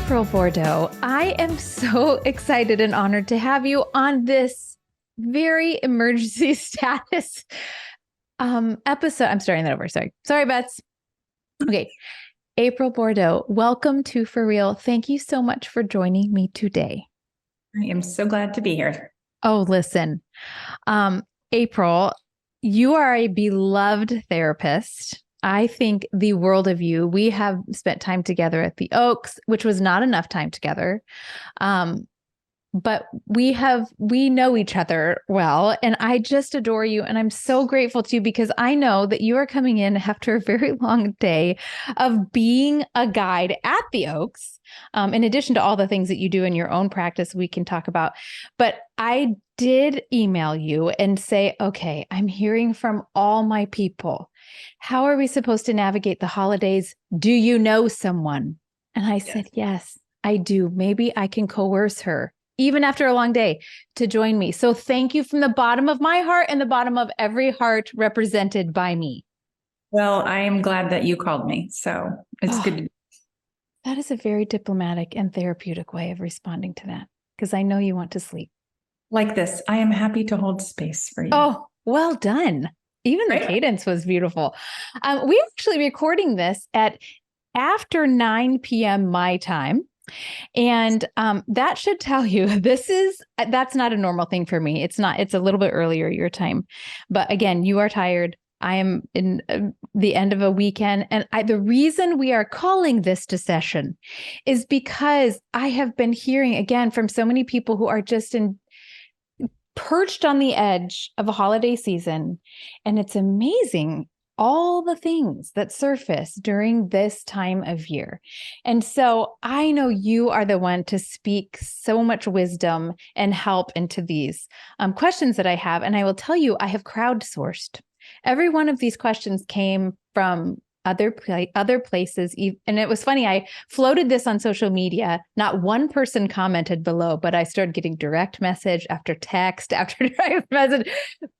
April Bordeau. I am so excited and honored to have you on this very emergency status episode. I'm starting that over. Sorry, Bets. Okay. April Bordeau, welcome to For Real. Thank you so much for joining me today. I am so glad to be here. Oh, listen, April, you are a beloved therapist. I think the world of you. We have spent time together at the Oaks, which was not enough time together. But we know each other well, and I just adore you. And I'm so grateful to you because I know that you are coming in after a very long day of being a guide at the Oaks. In addition to all the things that you do in your own practice, we can talk about. But I did email you and say, okay, I'm hearing from all my people. How are we supposed to navigate the holidays? Do you know someone? And I said, yes, I do. Maybe I can coerce her, even after a long day, to join me. So thank you from the bottom of my heart and the bottom of every heart represented by me. Well, I am glad that you called me. So it's good. That is a very diplomatic and therapeutic way of responding to that, because I know you want to sleep. Like this, I am happy to hold space for you. Oh, well done. Even the cadence was beautiful. We're actually recording this at after 9 p.m. my time. And that should tell you that's not a normal thing for me. It's a little bit earlier your time. But again, you are tired. I am in the end of a weekend. And the reason we are calling this to session is because I have been hearing again from so many people who are just perched on the edge of a holiday season. And it's amazing all the things that surface during this time of year. And so I know you are the one to speak so much wisdom and help into these questions that I have. And I will tell you, I have crowdsourced. Every one of these questions came from other places. And it was funny, I floated this on social media. Not one person commented below, but I started getting direct message after text after direct message,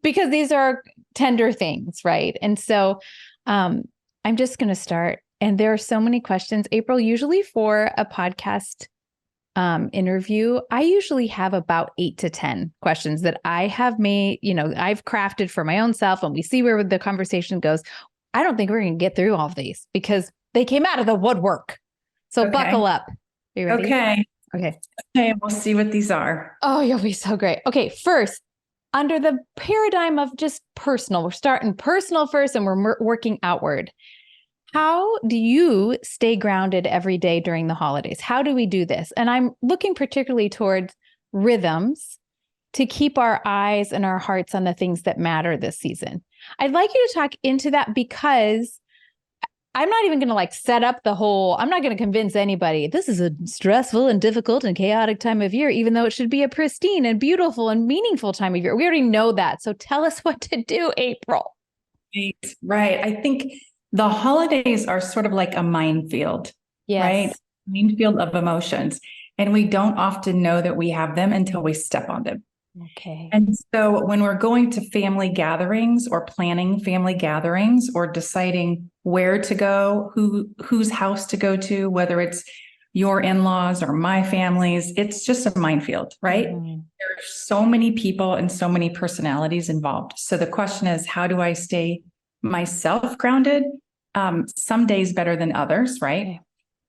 because these are tender things, right? And so I'm just going to start. And there are so many questions. April, usually for a podcast interview, I usually have about 8 to 10 questions that I have made, I've crafted for my own self, and we see where the conversation goes. I don't think we're going to get through all of these because they came out of the woodwork. So buckle up. Are you ready? Okay. We'll see what these are. Oh, you'll be so great. Okay. First, under the paradigm of just personal, we're starting personal first and we're working outward. How do you stay grounded every day during the holidays? How do we do this? And I'm looking particularly towards rhythms to keep our eyes and our hearts on the things that matter this season. I'd like you to talk into that, because I'm not even going to set up I'm not going to convince anybody this is a stressful and difficult and chaotic time of year, even though it should be a pristine and beautiful and meaningful time of year. We already know that. So tell us what to do, April. Right. I think the holidays are sort of like a minefield, right? Minefield of emotions. And we don't often know that we have them until we step on them. Okay. And so when we're going to family gatherings or planning family gatherings or deciding where to go, whose house to go to, whether it's your in-laws or my family's, it's just a minefield, right? Mm-hmm. There are so many people and so many personalities involved. So the question is, how do I stay myself grounded? Some days better than others, right?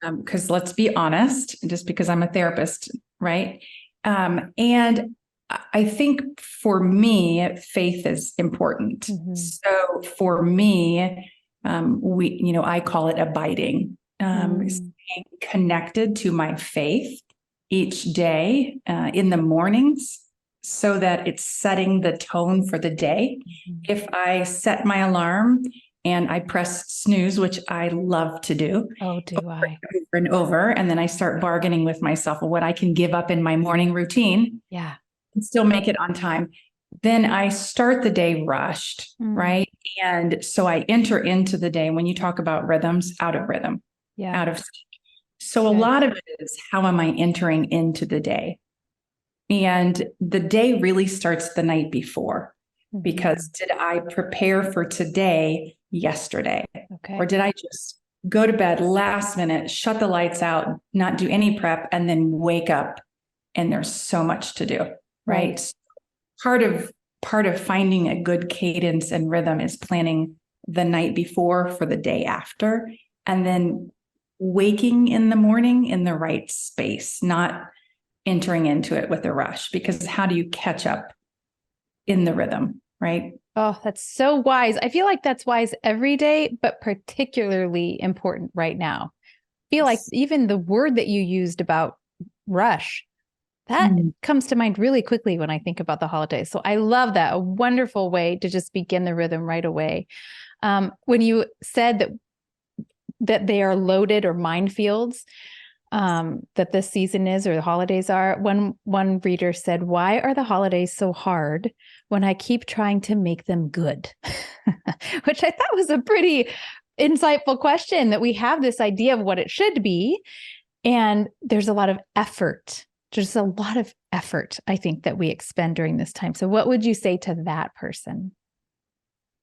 Because let's be honest, just because I'm a therapist, right? And I think for me, faith is important. Mm-hmm. So for me, I call it abiding, staying connected to my faith each day in the mornings, so that it's setting the tone for the day. Mm-hmm. If I set my alarm and I press snooze, which I love to do. Oh, do I? Over and over. And then I start bargaining with myself of what I can give up in my morning routine. Yeah. And still make it on time. Then I start the day rushed, right? And so I enter into the day, when you talk about rhythms, out of rhythm, out of sync. So a lot of it is, how am I entering into the day? And the day really starts the night before, because did I prepare for today yesterday? Okay. Or did I just go to bed last minute, shut the lights out, not do any prep, and then wake up and there's so much to do, right? Part of finding a good cadence and rhythm is planning the night before for the day after, and then waking in the morning in the right space, not entering into it with a rush, because how do you catch up in the rhythm, right? Oh, that's so wise. I feel like that's wise every day, but particularly important right now. I feel like even the word that you used about rush, that comes to mind really quickly when I think about the holidays. So I love that. A wonderful way to just begin the rhythm right away. When you said that they are loaded or minefields, that this season is, or the holidays are, one reader said, "Why are the holidays so hard when I keep trying to make them good?" Which I thought was a pretty insightful question, that we have this idea of what it should be. And there's a lot of effort. There's a lot of effort, I think, that we expend during this time. So what would you say to that person?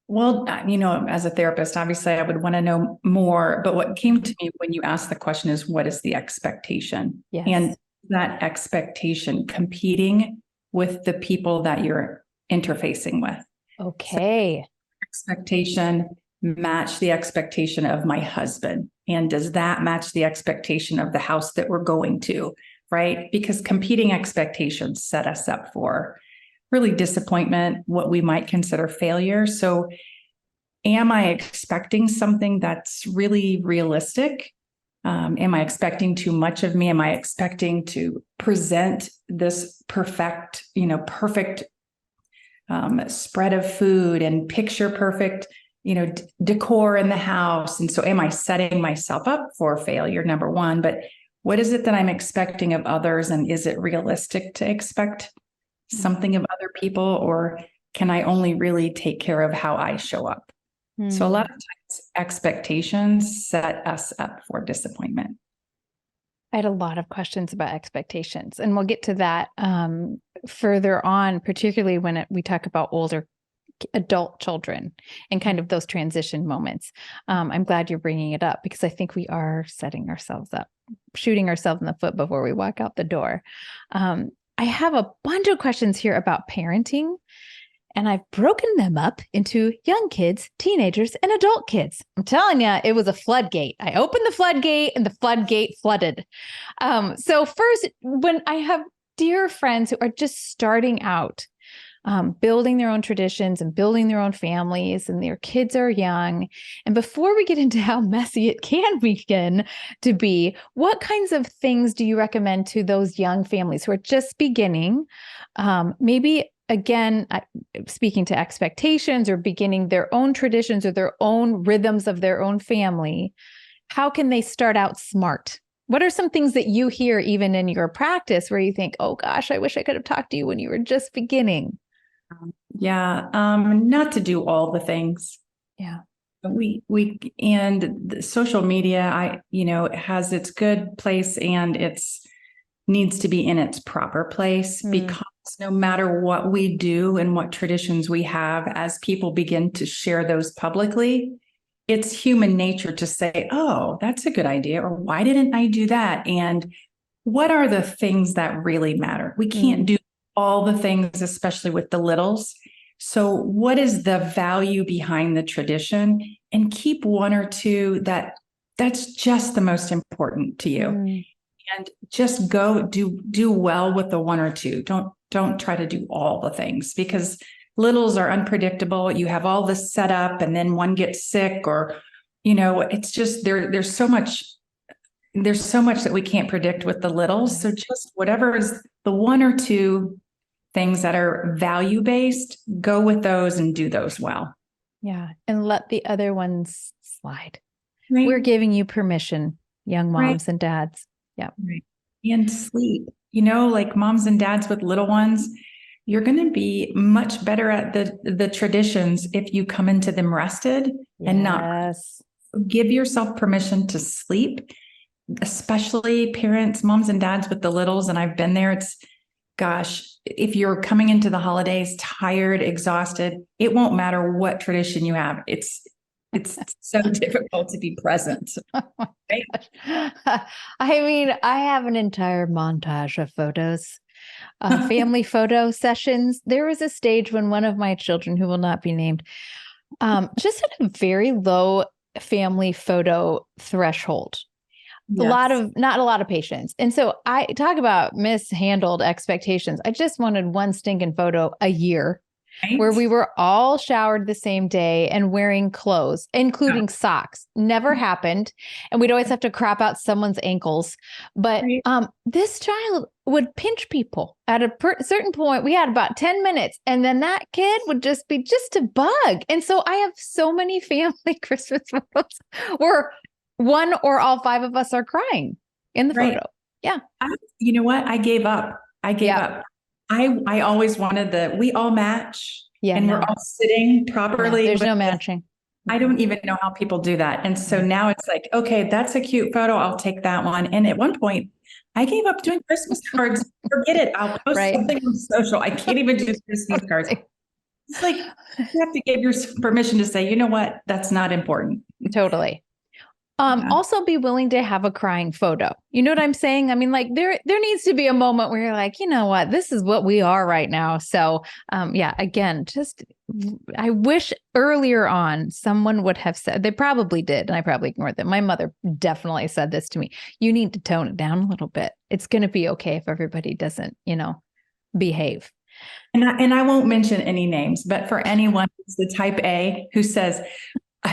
Well, as a therapist, obviously I would want to know more, but what came to me when you asked the question is, what is the expectation? Yes. And that expectation competing with the people that you're interfacing with. Okay. So expectation match the expectation of my husband? And does that match the expectation of the house that we're going to, right? Because competing expectations set us up for really disappointment, what we might consider failure. So am I expecting something that's really realistic? Am I expecting too much of me? Am I expecting to present this perfect spread of food and picture perfect, decor in the house? And so am I setting myself up for failure, number one? But what is it that I'm expecting of others? And is it realistic to expect something of other people, or can I only really take care of how I show up? So a lot of times expectations set us up for disappointment. I had a lot of questions about expectations, and we'll get to that further on, particularly when we talk about older adult children and kind of those transition moments. I'm glad you're bringing it up, because I think we are setting ourselves up, shooting ourselves in the foot before we walk out the door. I have a bunch of questions here about parenting, and I've broken them up into young kids, teenagers, and adult kids. I'm telling you, it was a floodgate. I opened the floodgate and the floodgate flooded. So first, when I have dear friends who are just starting out, building their own traditions and building their own families, and their kids are young. And before we get into how messy it can begin to be, what kinds of things do you recommend to those young families who are just beginning? Maybe, again, speaking to expectations or beginning their own traditions or their own rhythms of their own family, how can they start out smart? What are some things that you hear even in your practice where you think, oh gosh, I wish I could have talked to you when you were just beginning? Yeah. Not to do all the things. Yeah. And the social media, it has its good place and it's needs to be in its proper place, because no matter what we do and what traditions we have, as people begin to share those publicly, it's human nature to say, oh, that's a good idea. Or why didn't I do that? And what are the things that really matter? We can't do all the things, especially with the littles. So what is the value behind the tradition? And keep one or two that's just the most important to you. And just go do well with the one or two. Don't try to do all the things, because littles are unpredictable. You have all this set up and then one gets sick, or, it's just there's so much that we can't predict with the littles. So just whatever is the one or two things that are value-based, go with those and do those well. Yeah. And let the other ones slide. Right. We're giving you permission, young moms and dads. Yeah. Right. And sleep, like moms and dads with little ones, you're going to be much better at the traditions if you come into them rested and not give yourself permission to sleep, especially parents, moms and dads with the littles. And I've been there. Gosh, if you're coming into the holidays tired, exhausted, it won't matter what tradition you have. It's so difficult to be present. Right? I mean, I have an entire montage of photos, family photo sessions. There was a stage when one of my children, who will not be named, just had a very low family photo threshold. Yes. Not a lot of patience. And so I talk about mishandled expectations. I just wanted one stinking photo a year where Right? we were all showered the same day and wearing clothes, including socks. Never happened. And we'd always have to crop out someone's ankles. But Right. this child would pinch people at a certain point. We had about 10 minutes, and then that kid would just be just a bug. And so I have so many family Christmas photos where one or all five of us are crying in the Right. photo. Yeah. You know what? I gave up. I gave up. I always wanted we all match, Yeah. and we're all sitting No, properly. there's no matching. I don't even know how people do that. And so now it's like, okay, that's a cute photo. I'll take that one. And at one point, I gave up doing Christmas cards. Forget it. I'll post Right. something on social. I can't even do Christmas cards. It's like you have to give your permission to say, you know what? That's not important. Totally. Yeah. Also be willing to have a crying photo. You know what I'm saying? I mean, like there needs to be a moment where you're like, you know what, this is what we are right now. So yeah, again, I wish earlier on someone would have said, they probably did, and I probably ignored them. My mother definitely said this to me. You need to tone it down a little bit. It's going to be okay if everybody doesn't, behave. And I won't mention any names, but for anyone who's the type A who says,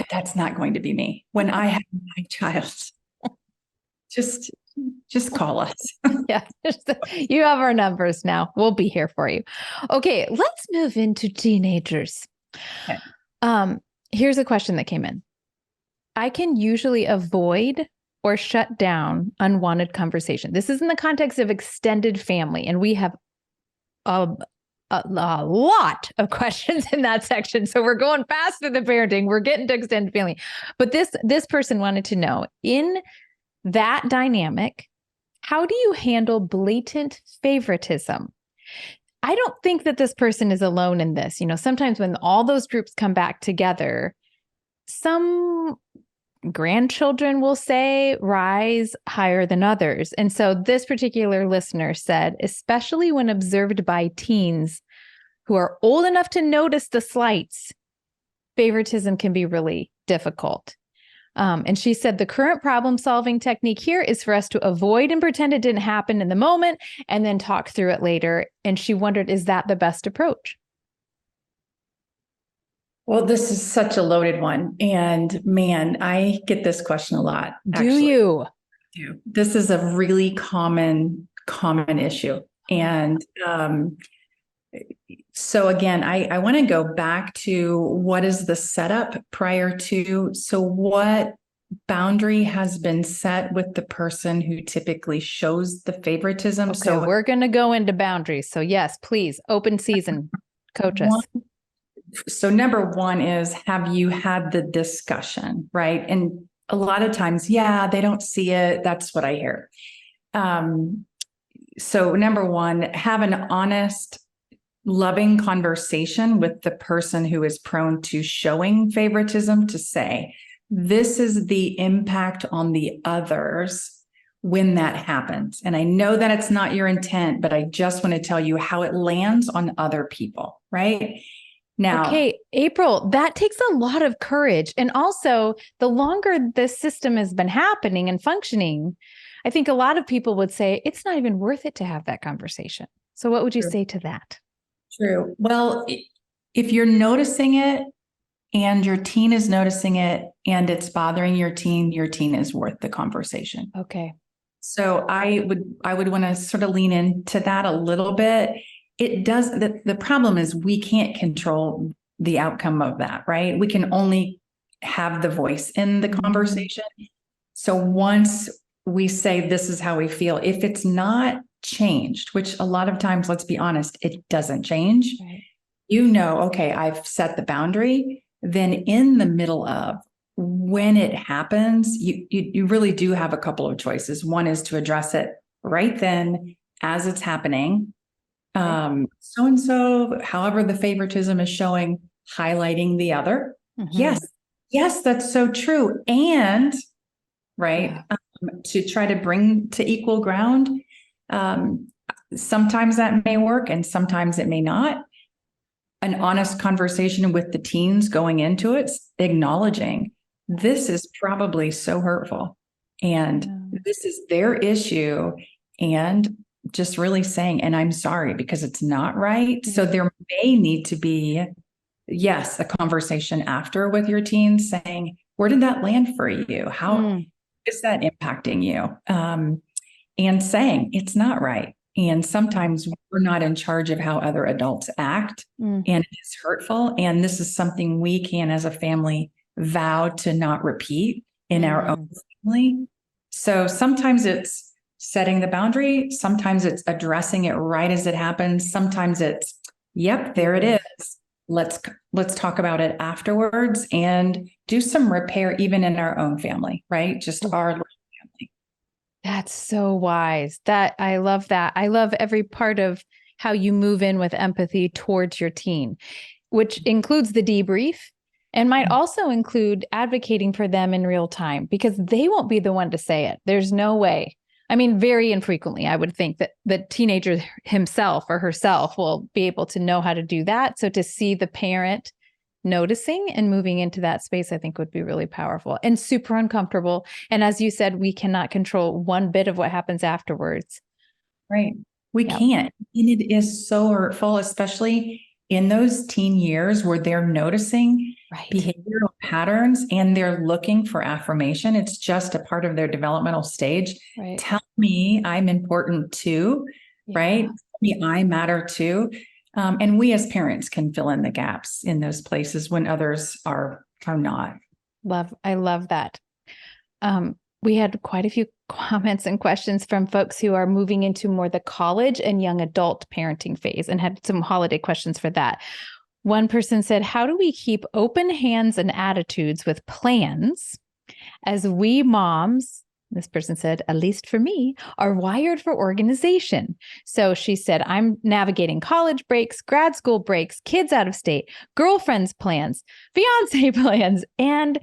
that's not going to be me. When I have my child, just call us. Yeah, you have our numbers now. We'll be here for you. Okay, let's move into teenagers. Okay. Here's a question that came in. I can usually avoid or shut down unwanted conversation. This is in the context of extended family, and we have a lot of questions in that section. So we're going fast through the parenting. We're getting to extended family. But this person wanted to know, in that dynamic, how do you handle blatant favoritism? I don't think that this person is alone in this. Sometimes when all those groups come back together, some grandchildren will say rise higher than others. And so this particular listener said, especially when observed by teens who are old enough to notice the slights, favoritism can be really difficult. And she said the current problem-solving technique here is for us to avoid and pretend it didn't happen in the moment and then talk through it later. And she wondered, is that the best approach? Well, this is such a loaded one. And man, I get this question a lot. Do you? This is a really common issue. And so again, I want to go back to what is the setup prior to. So what boundary has been set with the person who typically shows the favoritism? Okay, so we're going to go into boundaries. So yes, please, open season, coach us. So number one is, have you had the discussion, right? And a lot of times, yeah, they don't see it. That's what I hear. So number one, have an honest, loving conversation with the person who is prone to showing favoritism, to say, this is the impact on the others when that happens. And I know that it's not your intent, but I just want to tell you how it lands on other people, right? Now, okay, April, that takes a lot of courage. And also, the longer this system has been happening and functioning, I think a lot of people would say it's not even worth it to have that conversation. So what would you say to that? True. Well, if you're noticing it and your teen is noticing it and it's bothering your teen is worth the conversation. Okay. So I would want to sort of lean into that a little bit. It does. The problem is we can't control the outcome of that, right? We can only have the voice in the conversation. So once we say, this is how we feel, if it's not changed, which a lot of times, let's be honest, it doesn't change. Right. Okay, I've set the boundary. Then in the middle of when it happens, you really do have a couple of choices. One is to address it right then as it's happening. So-and-so, however the favoritism is showing, highlighting the other. Mm-hmm. Yes, Yes, that's so true. And right, Yeah. to try to bring to equal ground. Um, Sometimes that may work and sometimes it may not. An honest conversation with the teens going into it, acknowledging this is probably so hurtful and this is their issue, and just really saying, and I'm sorry because it's not right. So there may need to be, yes, a conversation after with your teens saying, where did that land for you? How is that impacting you? And saying it's not right. And sometimes we're not in charge of how other adults act, and it's hurtful. And this is something we can, as a family, vow to not repeat in our own family. So sometimes it's setting the boundary. Sometimes it's addressing it right as it happens. Sometimes it's, yep, there it is. Let's talk about it afterwards and do some repair, even in our own family, right? Just our family. That's so wise. I love that. I love every part of how you move in with empathy towards your teen, which includes the debrief and might also include advocating for them in real time, because they won't be the one to say it. There's no way. I mean, very infrequently, I would think that the teenager himself or herself will be able to know how to do that. So to see the parent noticing and moving into that space, I think would be really powerful and super uncomfortable. And as you said, we cannot control one bit of what happens afterwards. Right. We can't. And it is so hurtful, especially in those teen years where they're noticing behavioral patterns and they're looking for affirmation. It's just a part of their developmental stage. Tell me I'm important too, right? Tell me I matter too. And we as parents can fill in the gaps in those places when others are not. I love that. We had quite a few comments and questions from folks who are moving into more the college and young adult parenting phase, and had some holiday questions for that. One person said, how do we keep open hands and attitudes with plans as we moms, this person said, at least for me, are wired for organization? So she said, I'm navigating college breaks, grad school breaks, kids out of state, girlfriends plans, fiance plans, and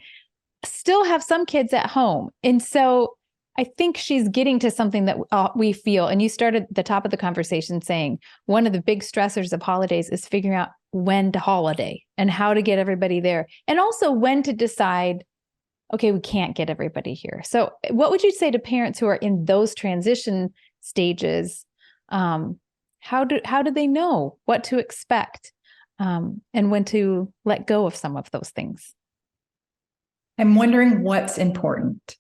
still have some kids at home. And so I think she's getting to something that we feel. And you started at the top of the conversation saying one of the big stressors of holidays is figuring out when to holiday and how to get everybody there. And also when to decide, okay, we can't get everybody here. So what would you say to parents who are in those transition stages? How do they know what to expect, and when to let go of some of those things? I'm wondering what's important.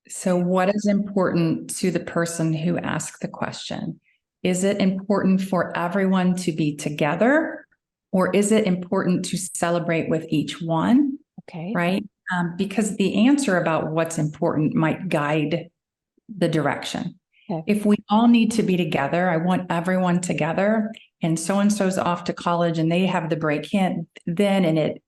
So what is important to the person who asked the question? Is it important for everyone to be together, or is it important to celebrate with each one? Okay. Right? Because the answer about what's important might guide the direction. Okay. If we all need to be together, I want everyone together, and so-and-so's off to college and they have the break then, and it,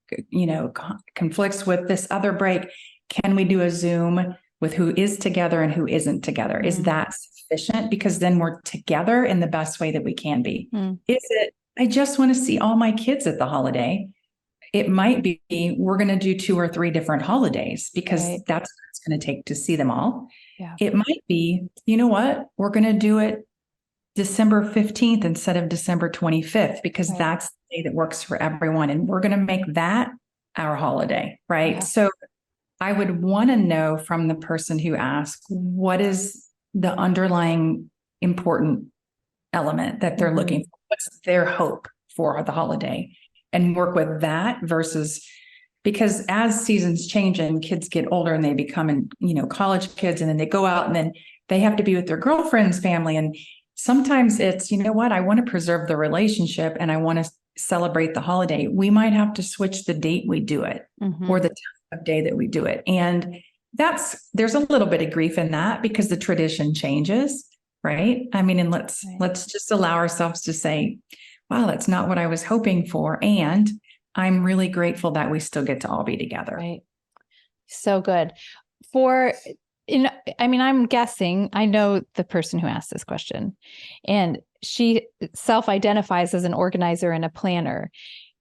conflicts with this other break. Can we do a Zoom with who is together and who isn't together? Is that sufficient? Because then we're together in the best way that we can be. Is it, I just want to see all my kids at the holiday? It might be, we're going to do 2 or 3 different holidays because that's what it's going to take to see them all. Yeah. It might be, you know what? We're going to do it December 15th instead of December 25th, because that's the day that works for everyone. And we're going to make that our holiday, right? Yeah. So I would want to know from the person who asked, what is the underlying important element that they're looking for? What's their hope for the holiday? And work with that versus, because as seasons change and kids get older and they become, college kids, and then they go out and then they have to be with their girlfriend's family. And sometimes it's, I want to preserve the relationship and I want to celebrate the holiday. We might have to switch the date we do it or the time of day that we do it. And there's a little bit of grief in that because the tradition changes, right? I mean, and let's just allow ourselves to say, wow, that's not what I was hoping for. And I'm really grateful that we still get to all be together. Right. So good. I'm guessing, I know the person who asked this question, and she self-identifies as an organizer and a planner.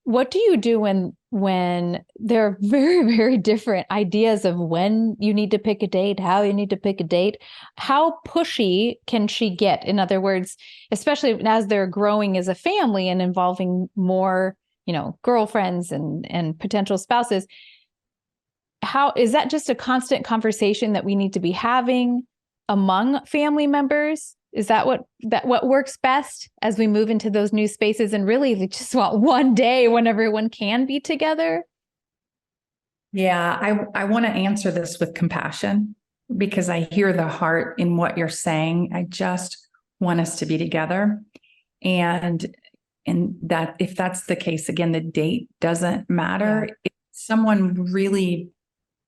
what do you do when there are very, very different ideas of when you need to pick a date, how you need to pick a date? How pushy can she get? In other words, especially as they're growing as a family and involving more, girlfriends and potential spouses, how is that just a constant conversation that we need to be having among family members? Is that what works best as we move into those new spaces and really they just want one day when everyone can be together? Yeah, I want to answer this with compassion because I hear the heart in what you're saying. I just want us to be together. And that if that's the case, again, the date doesn't matter. Yeah. If someone really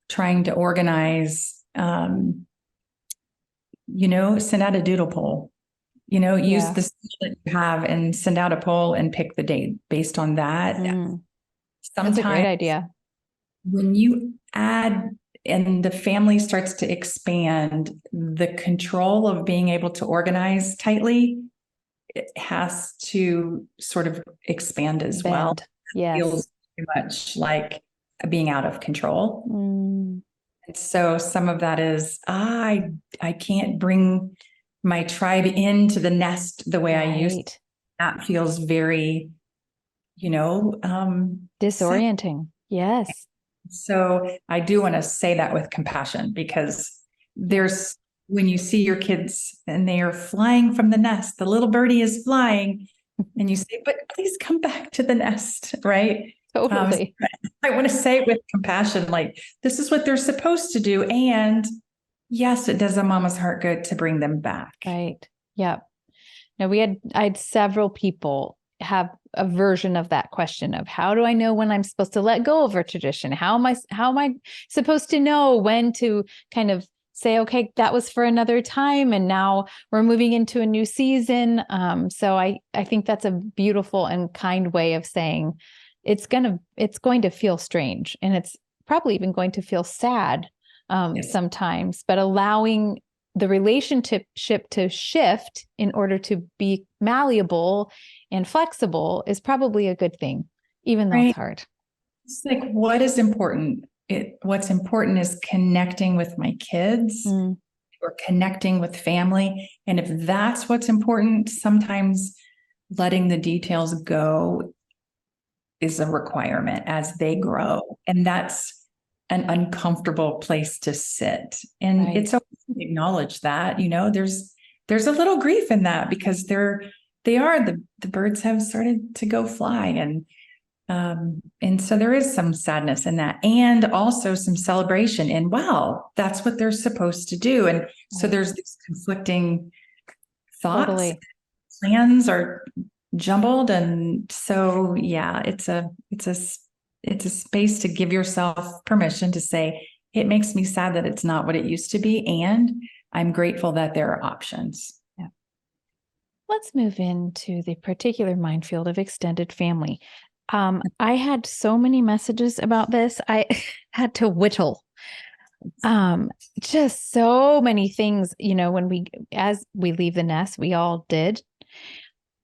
trying to organize, send out a doodle poll, use the skill that you have and send out a poll and pick the date based on that. That's a great idea. When you add and the family starts to expand, the control of being able to organize tightly, it has to sort of expand as well. Yes. It feels too much like being out of control. And so some of that is, I can't bring my tribe into the nest the way I used to. That feels very, disorienting. Yes. So I do want to say that with compassion because when you see your kids and they are flying from the nest, the little birdie is flying and you say, but please come back to the nest, right? Totally. I want to say it with compassion, like this is what they're supposed to do. And yes, it does a mama's heart good to bring them back. Right. Yeah. Now I had several people have a version of that question of how do I know when I'm supposed to let go of a tradition? How am I supposed to know when to kind of say, okay, that was for another time. And now we're moving into a new season. So I think that's a beautiful and kind way of saying it's going to feel strange and it's probably even going to feel sad sometimes, but allowing the relationship to shift in order to be malleable and flexible is probably a good thing, even though it's hard. It's like, what is important? What's important is connecting with my kids or connecting with family. And if that's what's important, sometimes letting the details go is a requirement as they grow. And that's an uncomfortable place to sit. And it's okay to acknowledge that, there's a little grief in that because the birds have started to go fly. And so there is some sadness in that and also some celebration and wow, that's what they're supposed to do. And so there's these conflicting thoughts, plans are jumbled. And so, yeah, it's a space to give yourself permission to say, it makes me sad that it's not what it used to be. And I'm grateful that there are options. Yeah. Let's move into the particular minefield of extended family. I had so many messages about this. I had to whittle just so many things, as we leave the nest, we all did.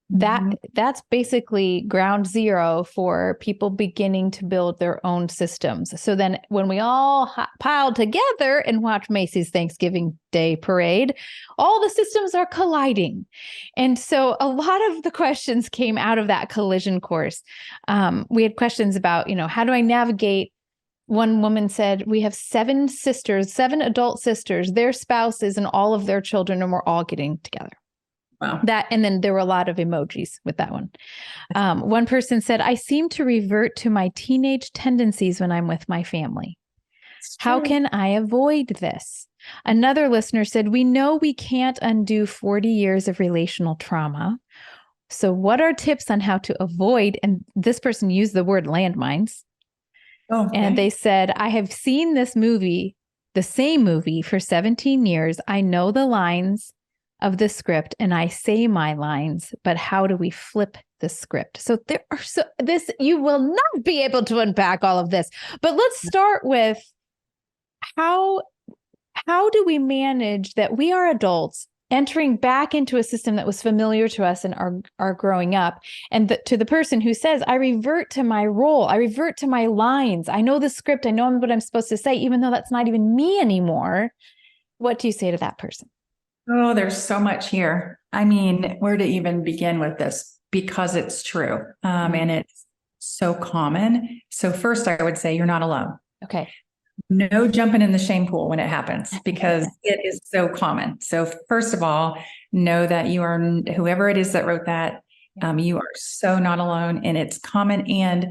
That's basically ground zero for people beginning to build their own systems. So then when we all piled together and watch Macy's Thanksgiving Day parade, all the systems are colliding. And so a lot of the questions came out of that collision course. We had questions about, how do I navigate? One woman said, we have 7 adult sisters, their spouses and all of their children, and we're all getting together. Wow. And then there were a lot of emojis with that one. One person said, I seem to revert to my teenage tendencies when I'm with my family. How can I avoid this? Another listener said, we know we can't undo 40 years of relational trauma. So what are tips on how to avoid? And this person used the word landmines. And they said, I have seen the same movie for 17 years. I know the lines of the script and I say my lines, but how do we flip the script? So you will not be able to unpack all of this, but let's start with how do we manage that we are adults entering back into a system that was familiar to us in our growing up. And to the person who says, I revert to my role, I revert to my lines. I know the script. I know what I'm supposed to say, even though that's not even me anymore. What do you say to that person? Oh, there's so much here. I mean, where to even begin with this? Because it's true. And it's so common. So first I would say you're not alone. Okay. No jumping in the shame pool when it happens, because it is so common. So first of all, know that you are, whoever it is that wrote that, you are so not alone, and it's common. And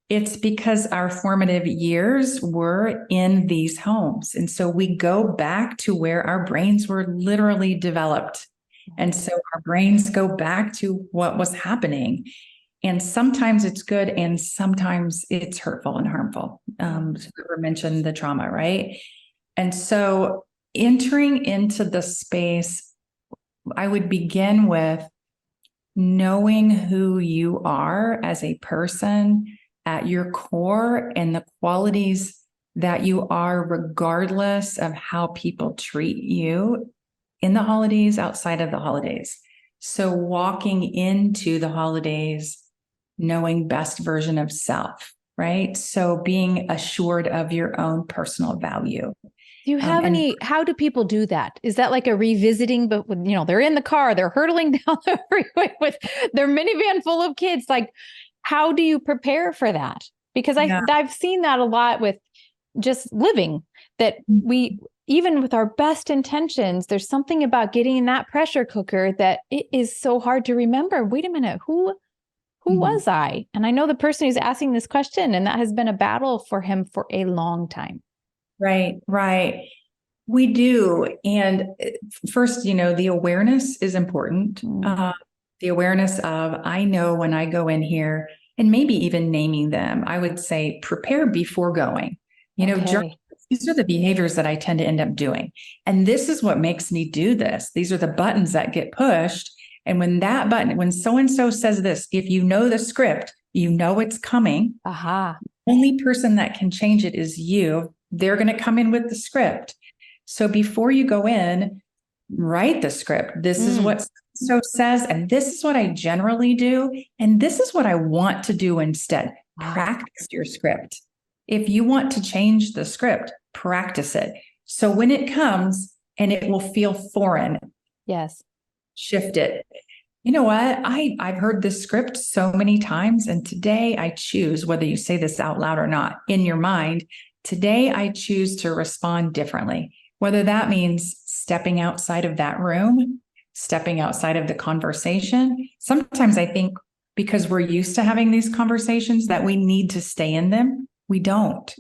it's because our formative years were in these homes. And so we go back to where our brains were literally developed. And so our brains go back to what was happening. And sometimes it's good, and sometimes it's hurtful and harmful. Whoever mentioned the trauma, right? And so entering into the space, I would begin with knowing who you are as a person at your core and the qualities that you are, regardless of how people treat you in the holidays, outside of the holidays. So walking into the holidays knowing best version of self, right? So being assured of your own personal value. Do you have how do people do that? Is that like a revisiting, but they're in the car, they're hurtling down the freeway with their minivan full of kids. Like, how do you prepare for that? Because I've seen that a lot with just living, that we, even with our best intentions, there's something about getting in that pressure cooker that it is so hard to remember. Wait a minute, who was I? And I know the person who's asking this question, and that has been a battle for him for a long time. Right. We do. And first, the awareness is important. The awareness of, I know when I go in here, and maybe even naming them, I would say prepare before going. These are the behaviors that I tend to end up doing. And this is what makes me do this. These are the buttons that get pushed. And when so-and-so says this, if you know the script, you know it's coming. Aha. The only person that can change it is you. They're going to come in with the script. So before you go in, write the script. This is what so says, and this is what I generally do. And this is what I want to do instead. Practice your script. If you want to change the script, practice it. So when it comes, and it will feel foreign. Yes. Shift it. You know what? I've heard this script so many times, and today I choose, whether you say this out loud or not, in your mind, today I choose to respond differently. Whether that means stepping outside of that room, stepping outside of the conversation. Sometimes I think because we're used to having these conversations that we need to stay in them. We don't.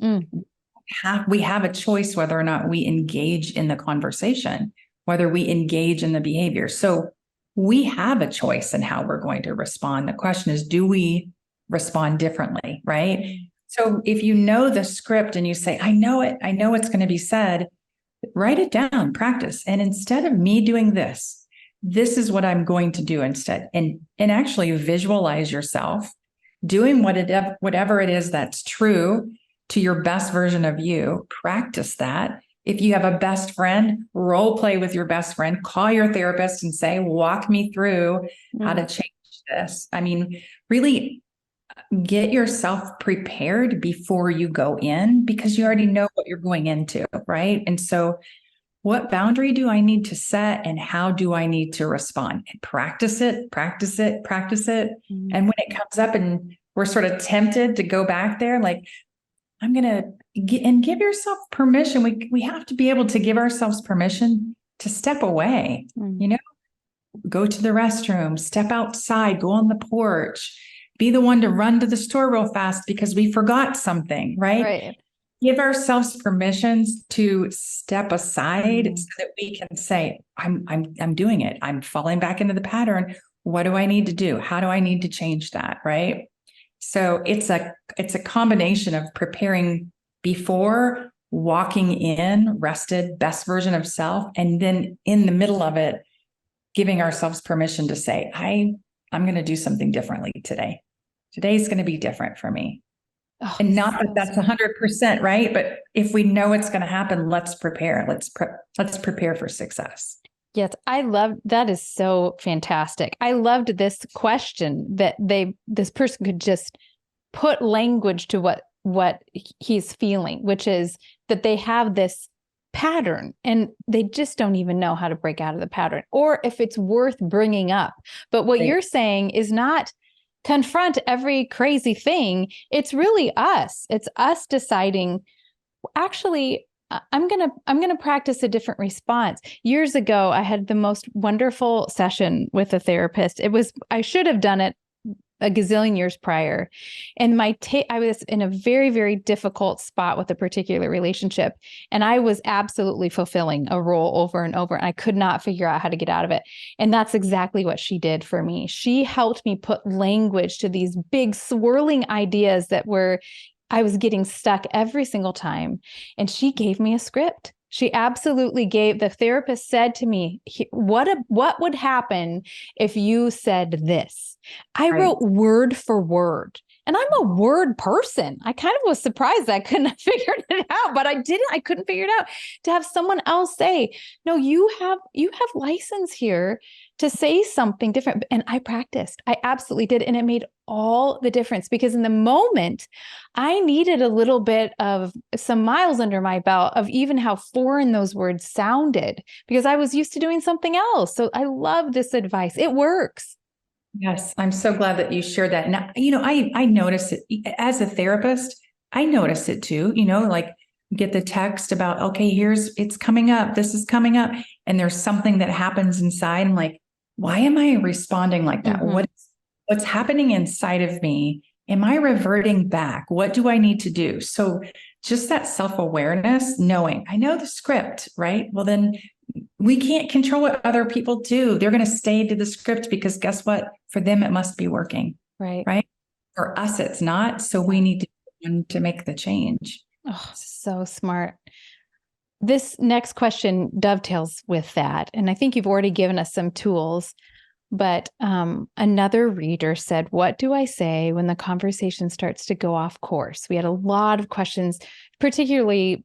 We have a choice whether or not we engage in the conversation, whether we engage in the behavior. So we have a choice in how we're going to respond. The question is, do we respond differently, right? So if you know the script and you say, I know it, I know what's going to be said, write it down, practice. And instead of me doing this is what I'm going to do instead. And actually visualize yourself doing whatever it is that's true to your best version of you. Practice that. If you have a best friend, role play with your best friend, call your therapist and say, walk me through how to change this. I mean, really get yourself prepared before you go in, because you already know what you're going into, right? And so what boundary do I need to set, and how do I need to respond? And practice it. And when it comes up and we're sort of tempted to go back there, like, I'm going to give yourself permission. We have to be able to give ourselves permission to step away, go to the restroom, step outside, go on the porch, be the one to run to the store real fast because we forgot something, right? Give ourselves permissions to step aside so that we can say, I'm doing it. I'm falling back into the pattern. What do I need to do? How do I need to change that? Right. So it's a combination of preparing before, walking in, rested, best version of self, and then in the middle of it, giving ourselves permission to say, I'm going to do something differently today. Today's going to be different for me. And not that that's 100%, right? But if we know it's going to happen, let's prepare. Let's prepare for success. Yes, I love that. Is so fantastic. I loved this question that this person could just put language to what he's feeling, which is that they have this pattern and they just don't even know how to break out of the pattern, or if it's worth bringing up. But what you're saying is not confront every crazy thing. It's really us. It's us deciding, actually, I'm going to practice a different response. Years ago, I had the most wonderful session with a therapist. I should have done it a gazillion years prior. And I was in a very, very difficult spot with a particular relationship. And I was absolutely fulfilling a role over and over. And I could not figure out how to get out of it. And that's exactly what she did for me. She helped me put language to these big swirling ideas I was getting stuck every single time. And she gave me a script. She absolutely the therapist said to me, what would happen if you said this? I wrote word for word. And I'm a word person. I kind of was surprised I couldn't have figured it out, but I couldn't figure it out. To have someone else say, no, you have license here to say something different. And I practiced. I absolutely did. And it made all the difference, because in the moment I needed a little bit of some miles under my belt of even how foreign those words sounded, because I was used to doing something else. So I love this advice. It works. Yes, I'm so glad that you shared that. Now, I notice it as a therapist. I notice it too, like get the text about, okay, it's coming up. This is coming up. And there's something that happens inside. I'm like, why am I responding like that? Mm-hmm. What's happening inside of me? Am I reverting back? What do I need to do? So just that self-awareness, knowing I know the script, right? Well, then we can't control what other people do. They're going to stay to the script because guess what? For them, it must be working. Right. Right. For us, it's not. So we need to make the change. Oh, so smart. This next question dovetails with that. And I think you've already given us some tools, but another reader said, what do I say when the conversation starts to go off course? We had a lot of questions, particularly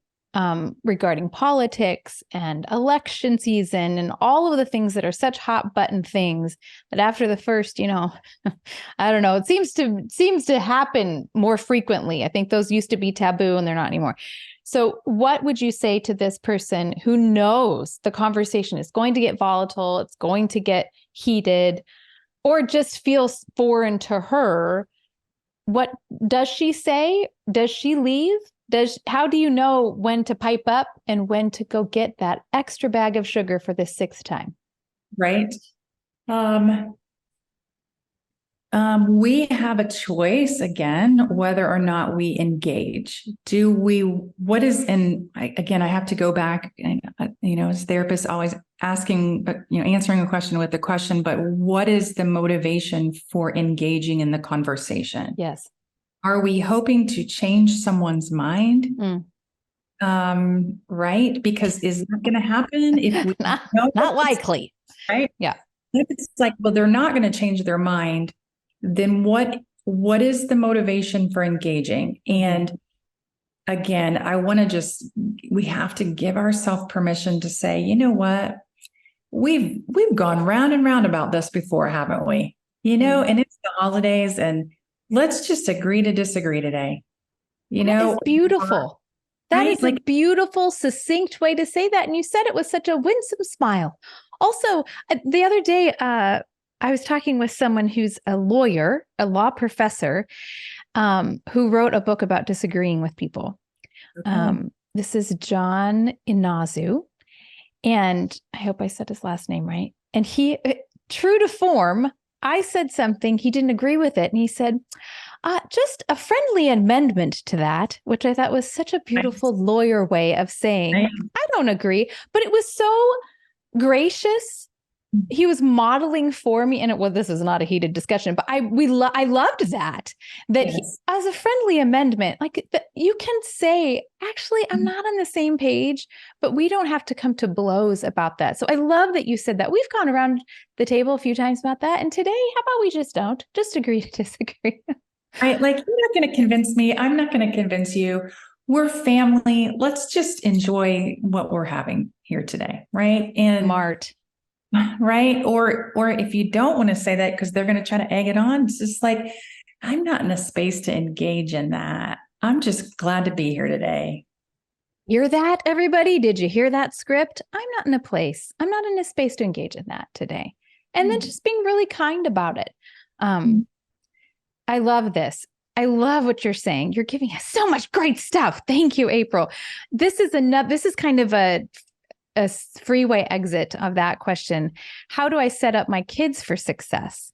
regarding politics and election season and all of the things that are such hot button things that after the first, I don't know, it seems to happen more frequently. I think those used to be taboo and they're not anymore. So what would you say to this person who knows the conversation is going to get volatile, it's going to get heated, or just feels foreign to her? What does she say? Does she leave? How do you know when to pipe up and when to go get that extra bag of sugar for the sixth time? Right. We have a choice again, whether or not we engage. I have to go back and, as therapists always asking, answering a question with the question, but what is the motivation for engaging in the conversation? Yes. Are we hoping to change someone's mind? Right? Because is that going to happen if we not likely? Right? Yeah. If it's like, well, they're not going to change their mind, then what is the motivation for engaging? And again, we have to give ourselves permission to say, you know what? We've gone round and round about this before, haven't we? And it's the holidays, and let's just agree to disagree today. That is beautiful. That is a beautiful, succinct way to say that. And you said it with such a winsome smile. Also, the other day, I was talking with someone who's a lawyer, a law professor, who wrote a book about disagreeing with people. Okay. This is John Inazu. And I hope I said his last name right. And he, true to form, I said something, he didn't agree with it. And he said, just a friendly amendment to that, which I thought was such a beautiful lawyer way of saying, I don't agree, but it was so gracious. He was modeling for me, and this is not a heated discussion, but I loved that yes. As a friendly amendment, you can say, actually, I'm not on the same page, but we don't have to come to blows about that. So I love that you said that. We've gone around the table a few times about that. And today, how about we just agree to disagree? You're not going to convince me. I'm not going to convince you. We're family. Let's just enjoy what we're having here today. Right. And Smart. right? Or if you don't want to say that because they're going to try to egg it on, it's just like, I'm not in a space to engage in that. I'm just glad to be here today. Hear that, everybody? Did you hear that script? I'm not in a place. I'm not in a space to engage in that today. And then just being really kind about it. I love this. I love what you're saying. You're giving us so much great stuff. Thank you, April. This is kind of a freeway exit of that question. How do I set up my kids for success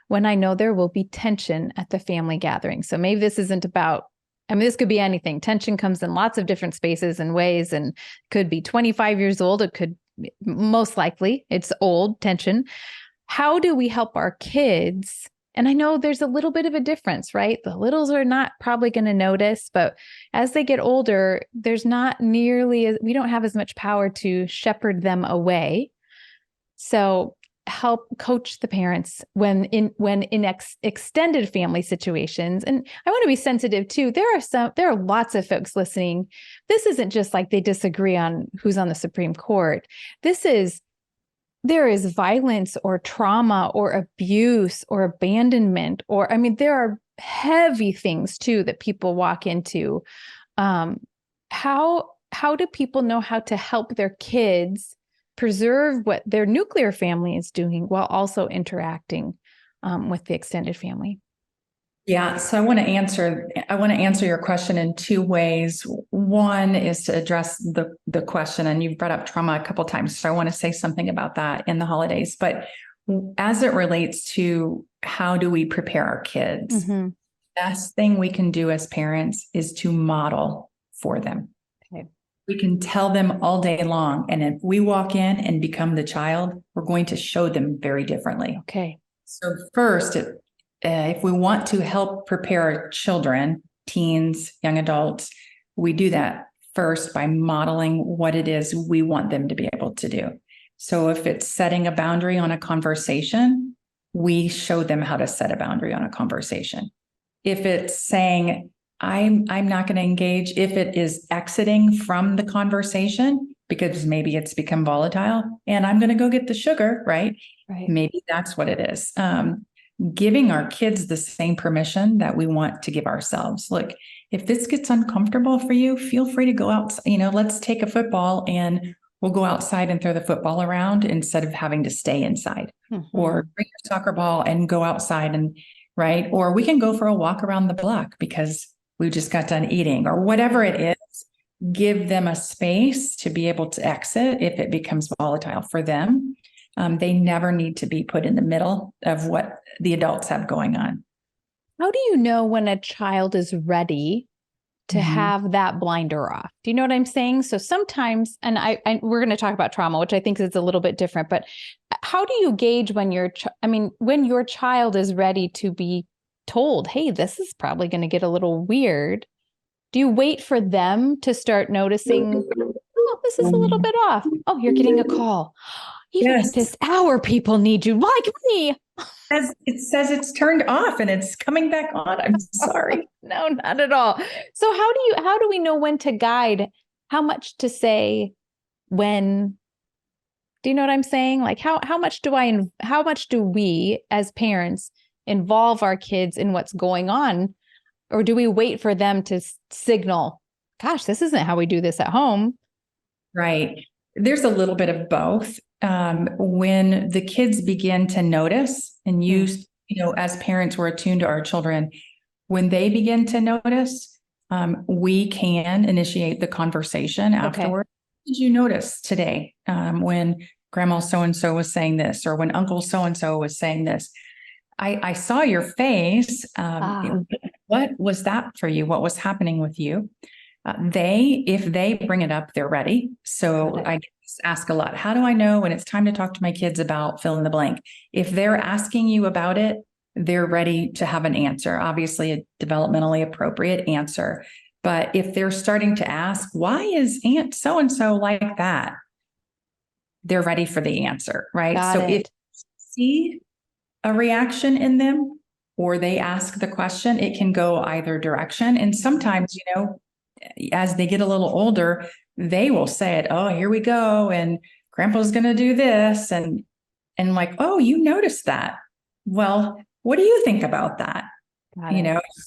when I know there will be tension at the family gathering? So maybe this isn't about, I mean, this could be anything. Tension comes in lots of different spaces and ways, and could be 25 years old. It could, most likely, it's old tension. How do we help our kids? And I know there's a little bit of a difference, right? The littles are not probably going to notice, but as they get older, there's not nearly, we don't have as much power to shepherd them away. So help coach the parents when in extended family situations. And I want to be sensitive too. There are lots of folks listening. This isn't just like they disagree on who's on the Supreme Court. There is violence or trauma or abuse or abandonment, or, I mean, there are heavy things too that people walk into. How do people know how to help their kids preserve what their nuclear family is doing while also interacting with the extended family? Yeah, so I want to answer your question in two ways. One is to address the question, and you've brought up trauma a couple of times, so I want to say something about that in the holidays. But as it relates to how do we prepare our kids, the best thing we can do as parents is to model for them. Okay. We can tell them all day long, and if we walk in and become the child, we're going to show them very differently. Okay. So first, if we want to help prepare our children, teens, young adults, we do that first by modeling what it is we want them to be able to do. So if it's setting a boundary on a conversation, we show them how to set a boundary on a conversation. If it's saying, I'm not going to engage, if it is exiting from the conversation because maybe it's become volatile and I'm going to go get the sugar, right? Maybe that's what it is. Giving our kids the same permission that we want to give ourselves. Look, if this gets uncomfortable for you, feel free to go out, let's take a football and we'll go outside and throw the football around instead of having to stay inside. Or bring your soccer ball and go outside right? Or we can go for a walk around the block because we just got done eating, or whatever it is. Give them a space to be able to exit if it becomes volatile for them. They never need to be put in the middle of what the adults have going on. How do you know when a child is ready to have that blinder off? Do you know what I'm saying? So sometimes, and we're going to talk about trauma, which I think is a little bit different, but how do you gauge when when your child is ready to be told, hey, this is probably going to get a little weird? Do you wait for them to start noticing, oh, this is a little bit off. Oh, you're getting a call. Even at this hour, people need you, like me. It says it's turned off and it's coming back on. I'm sorry. No, not at all. So how do we know when to guide, how much to say, when? Do you know what I'm saying? Like how much do we as parents involve our kids in what's going on? Or do we wait for them to signal, gosh, this isn't how we do this at home? Right. There's a little bit of both. When the kids begin to notice, and as parents, we're attuned to our children, when they begin to notice, we can initiate the conversation afterward. What did you notice today when grandma so-and-so was saying this, or when uncle so-and-so was saying this? I saw your face. What was that for you? What was happening with you? If they bring it up, they're ready. So I ask a lot. How do I know when it's time to talk to my kids about fill in the blank? If they're asking you about it, they're ready to have an answer, obviously a developmentally appropriate answer. But if they're starting to ask, why is Aunt so-and-so like that? They're ready for the answer, right? If you see a reaction in them or they ask the question, it can go either direction. And sometimes, as they get a little older, they will say it, oh, here we go. And grandpa's going to do this. And And like, oh, you noticed that. Well, what do you think about that?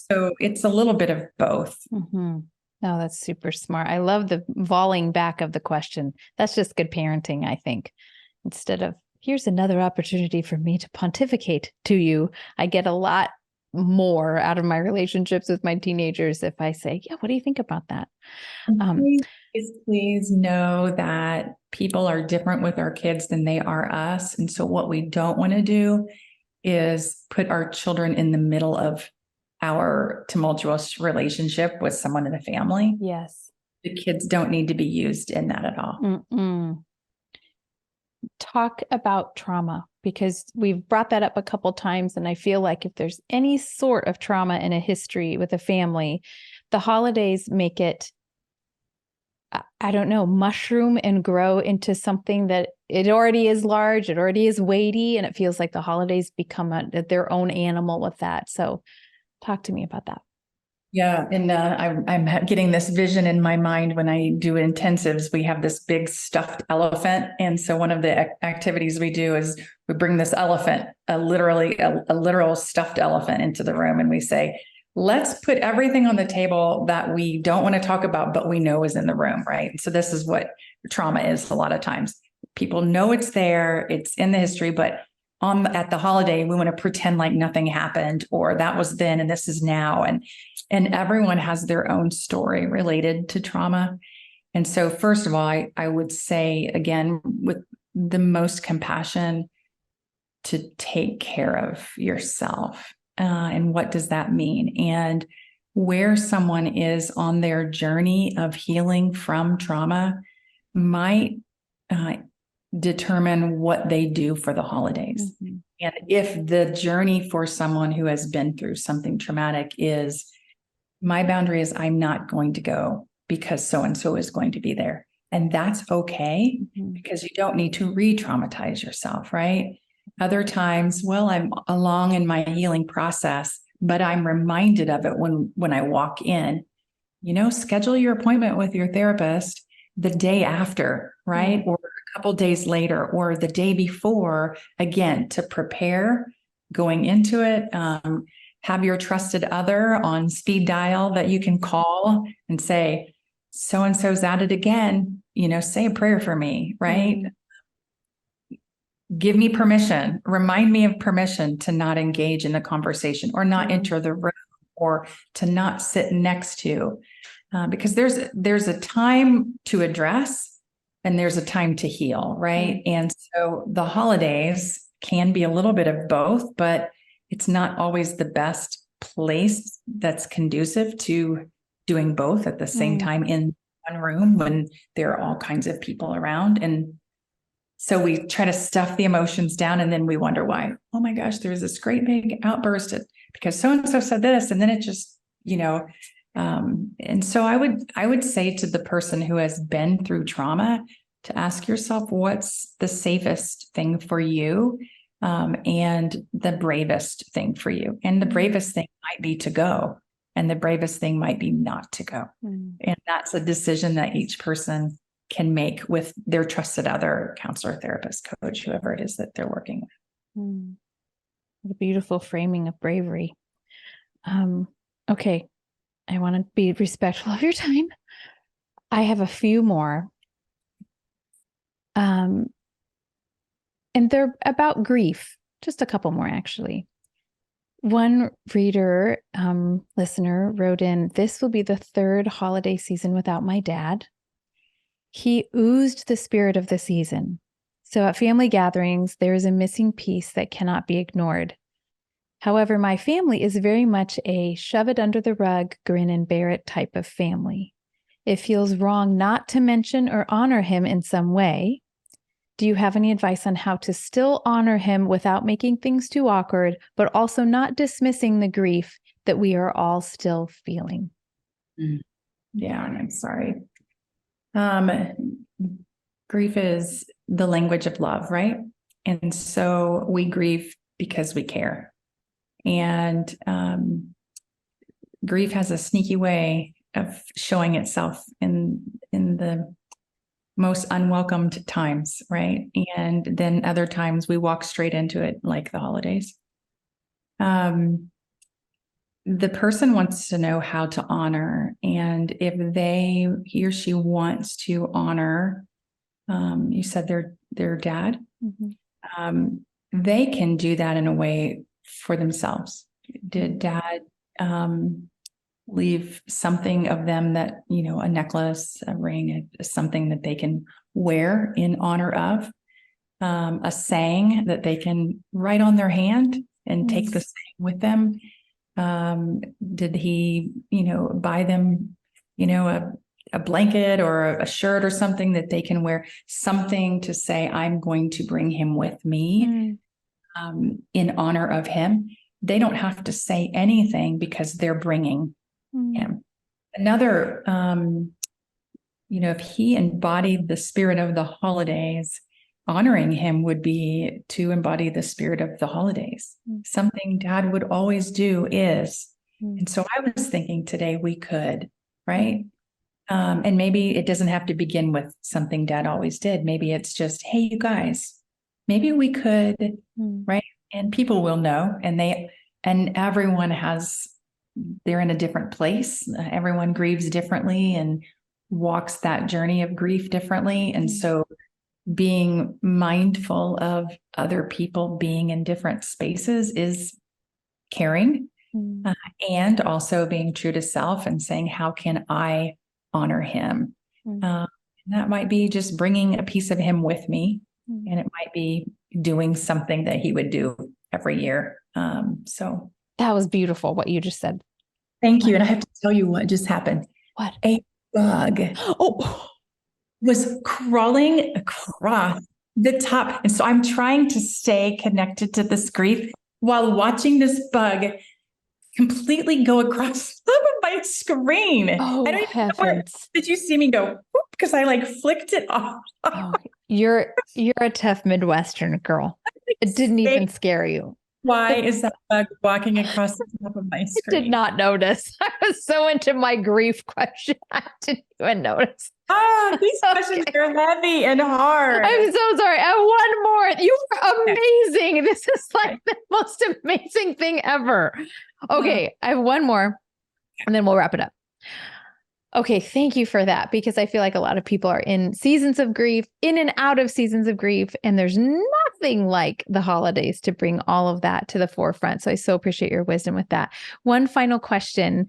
So it's a little bit of both. Mm-hmm. Oh, that's super smart. I love the volleying back of the question. That's just good parenting, I think. Instead of, here's another opportunity for me to pontificate to you, I get a lot more out of my relationships with my teenagers if I say, yeah, what do you think about that? Please know that people are different with our kids than they are us. And so what we don't want to do is put our children in the middle of our tumultuous relationship with someone in the family. Yes. The kids don't need to be used in that at all. Mm-mm. Talk about trauma, because we've brought that up a couple times. And I feel like if there's any sort of trauma in a history with a family, the holidays make it, I don't know, mushroom and grow into something that it already is large, it already is weighty, and it feels like the holidays become their own animal with that. So talk to me about that. Yeah. And I'm getting this vision in my mind when I do intensives. We have this big stuffed elephant. And so one of the activities we do is we bring this elephant, literally a literal stuffed elephant into the room. And we say, let's put everything on the table that we don't want to talk about, but we know is in the room, right? So this is what trauma is a lot of times. People know it's there, it's in the history, but at the holiday, we want to pretend like nothing happened, or that was then and this is now. And everyone has their own story related to trauma. And so first of all, I would say, again, with the most compassion, to take care of yourself. And what does that mean? And where someone is on their journey of healing from trauma might determine what they do for the holidays. Mm-hmm. And if the journey for someone who has been through something traumatic is, my boundary is I'm not going to go because so-and-so is going to be there. And that's okay, mm-hmm. because you don't need to re-traumatize yourself, right? Other times, well, I'm along in my healing process, but I'm reminded of it when I walk in. Schedule your appointment with your therapist the day after, right? Mm-hmm. Or a couple days later, or the day before, again, to prepare going into it. Have your trusted other on speed dial that you can call and say, so-and-so's at it again, say a prayer for me, right? Mm-hmm. Give me permission, remind me of permission to not engage in the conversation or not enter the room or to not sit next to, because there's a time to address and there's a time to heal, right? Mm-hmm. And so the holidays can be a little bit of both, but it's not always the best place that's conducive to doing both at the same time in one room when there are all kinds of people around. And so we try to stuff the emotions down and then we wonder why, oh my gosh, there was this great big outburst because so-and-so said this. And then it just, and so I would say to the person who has been through trauma to ask yourself, what's the safest thing for you? And the bravest thing for you. And the bravest thing might be to go. And the bravest thing might be not to go. Mm. And that's a decision that each person can make with their trusted other, counselor, therapist, coach, whoever it is that they're working with. Mm. What a beautiful framing of bravery. Okay. I want to be respectful of your time. I have a few more. And they're about grief. Just a couple more, actually. One reader, listener wrote in, this will be the third holiday season without my dad. He oozed the spirit of the season. So at family gatherings, there is a missing piece that cannot be ignored. However, my family is very much a shove it under the rug, grin and bear it type of family. It feels wrong not to mention or honor him in some way. Do you have any advice on how to still honor him without making things too awkward, but also not dismissing the grief that we are all still feeling? Yeah, I'm sorry. Grief is the language of love, right? And so we grieve because we care. And grief has a sneaky way of showing itself in the most unwelcomed times, right? And then other times we walk straight into it, like the holidays. The person wants to know how to honor, and if he or she wants to honor, you said their dad, they can do that in a way for themselves. Did dad leave something of them that, a necklace, a ring, something that they can wear in honor of, a saying that they can write on their hand and take the saying with them? Did he, buy them, a blanket or a shirt or something that they can wear, something to say, I'm going to bring him with me in honor of him? They don't have to say anything because they're bringing him. Another, if he embodied the spirit of the holidays, honoring him would be to embody the spirit of the holidays. Something dad would always do is, and so I was thinking today we could, right? And maybe it doesn't have to begin with something dad always did. Maybe it's just, hey, you guys, maybe we could, right? And people will know, and everyone they're in a different place. Everyone grieves differently and walks that journey of grief differently. And so being mindful of other people being in different spaces is caring, and also being true to self and saying, how can I honor him? That might be just bringing a piece of him with me, and it might be doing something that he would do every year. So that was beautiful what you just said. Thank you. And I have to tell you what just happened. What? A bug was crawling across the top. And so I'm trying to stay connected to this grief while watching this bug completely go across the top of my screen. Oh, I don't even know heavens. did you see me go, because I flicked it off. You're a tough Midwestern girl. It didn't even scare you. Why is that bug walking across the top of my screen? I did not notice. I was so into my grief question. I didn't even notice. These questions are heavy and hard. I'm so sorry. I have one more. You are amazing. This is like the most amazing thing ever. Okay, I have one more, and then we'll wrap it up. Okay, thank you for that, because I feel like a lot of people are in seasons of grief, in and out of seasons of grief, and there's nothing like the holidays to bring all of that to the forefront. So I so appreciate your wisdom with that. One final question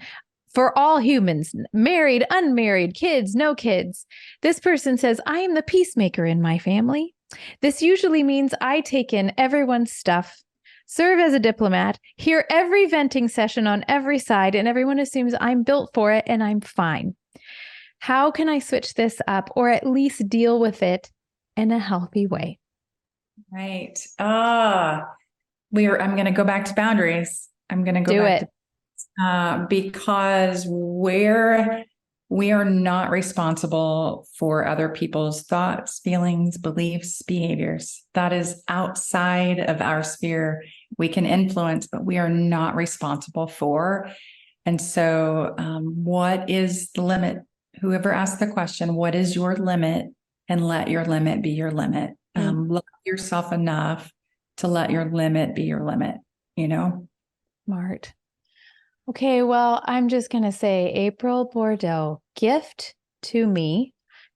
for all humans, married, unmarried, kids, no kids. This person says, I am the peacemaker in my family. This usually means I take in everyone's stuff, serve as a diplomat, hear every venting session on every side, and everyone assumes I'm built for it and I'm fine. How can I switch this up, or at least deal with it in a healthy way? Right. I'm going to go back to boundaries. I'm going to go back to because we are not responsible for other people's thoughts, feelings, beliefs, behaviors. That is outside of our sphere. We can influence, but we are not responsible for. And so what is the limit? Whoever asked the question, what is your limit? And let your limit be your limit. Love yourself enough to let your limit be your limit, Smart. Okay, well, I'm just going to say, April Bordeau, gift to me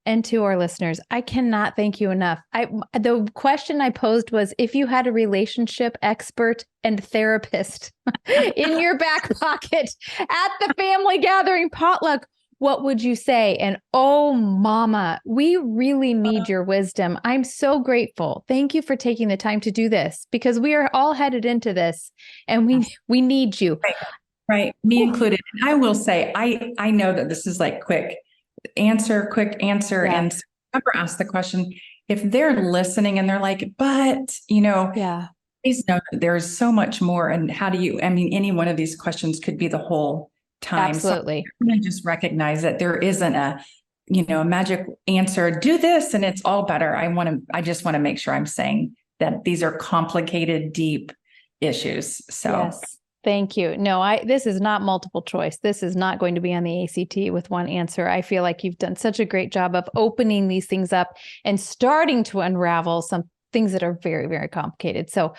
and to our listeners. I cannot thank you enough. The question I posed was, if you had a relationship expert and therapist in your back pocket at the family gathering potluck, what would you say? And oh, mama, we really need your wisdom. I'm so grateful. Thank you for taking the time to do this, because we are all headed into this and we need you. Right. Me included. And I will say, I know that this is like quick answer. Yeah. And whoever asked the question, if they're listening and they're like, but, please know that there's so much more. And any one of these questions could be the whole time. Absolutely. So I'm going to just recognize that there isn't a magic answer, do this and it's all better. I just want to make sure I'm saying that these are complicated, deep issues. So yes. Thank you. No, this is not multiple choice. This is not going to be on the ACT with one answer. I feel like you've done such a great job of opening these things up and starting to unravel some things that are very, very complicated. So,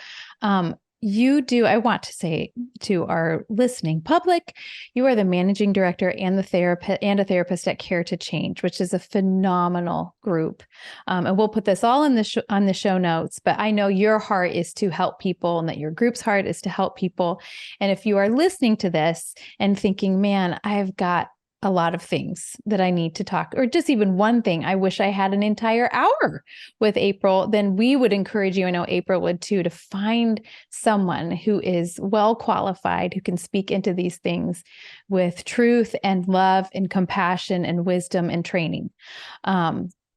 I want to say to our listening public, you are the managing director and a therapist at Care to Change, which is a phenomenal group. And we'll put this all on the show notes, but I know your heart is to help people and that your group's heart is to help people. And if you are listening to this and thinking, man, I've got a lot of things that I need to talk, or just even one thing, I wish I had an entire hour with April, then we would encourage you, I know April would too, to find someone who is well qualified, who can speak into these things with truth and love and compassion and wisdom and training.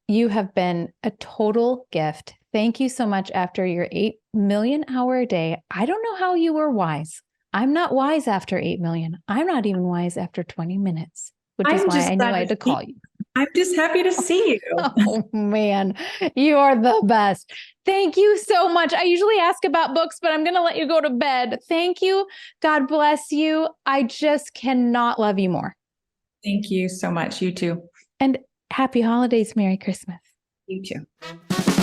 You have been a total gift. Thank you so much. After your 8 million hour a day, I don't know how you were wise. I'm not wise after 8 million. I'm not even wise after 20 minutes, which is why I knew I had to call you. I'm just happy to see you. Oh man, you are the best. Thank you so much. I usually ask about books, but I'm going to let you go to bed. Thank you. God bless you. I just cannot love you more. Thank you so much. You too. And happy holidays. Merry Christmas. You too.